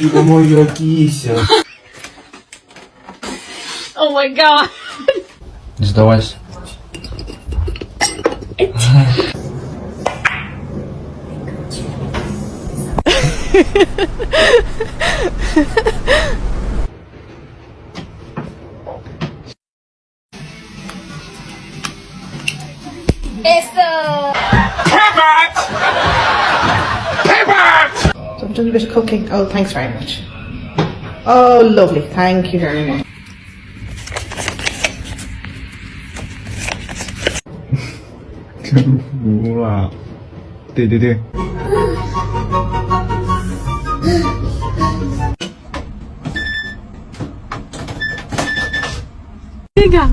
Кисечка, моя кися. Oh my god. Не сдавайся. So I'm doing a bit of cooking. Oh, thanks very much. Oh, lovely. Thank you very much. Wow. 对对对。Pega.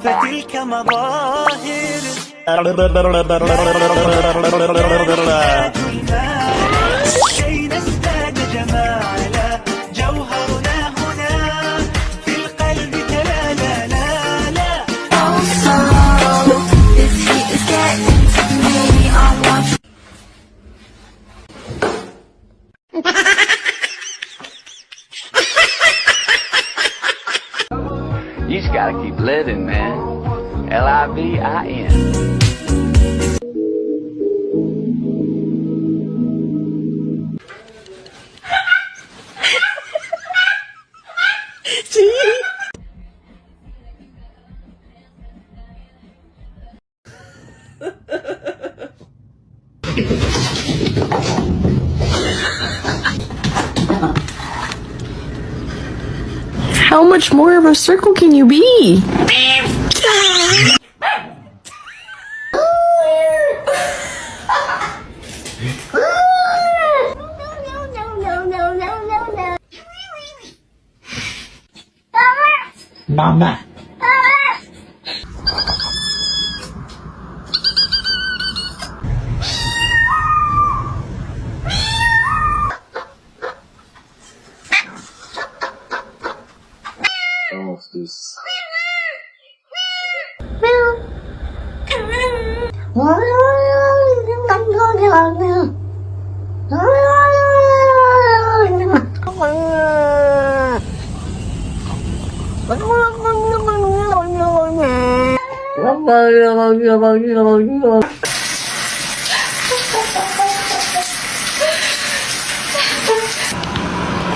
فتلك مظاهر كي نزداد جمالا جوهرنا هنا في القلب تلالا لا لا This heat is getting to me. I want you. You just gotta keep living, man. Livin. How much more of a circle can you be? Mama.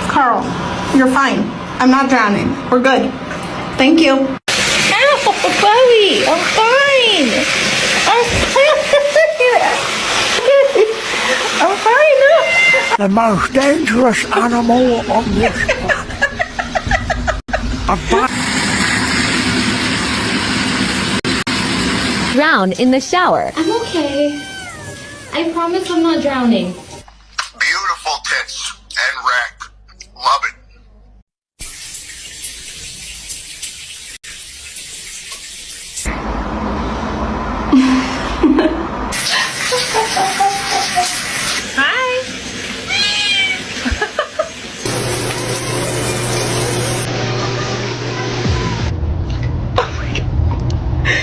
Carl, you're fine. I'm not drowning. We're good. Thank you. Ow, Bobby, I'm fine. I'm fine. The most dangerous animal on this Drown in the shower. I'm okay. I promise I'm not drowning. Beautiful tits and wreck. Love it.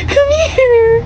Come here.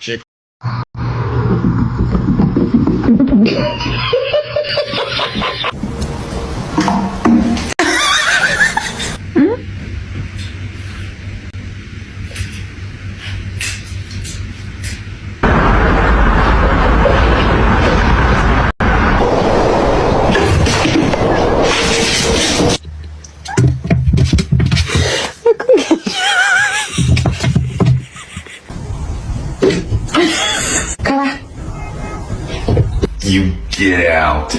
Shake. You get out.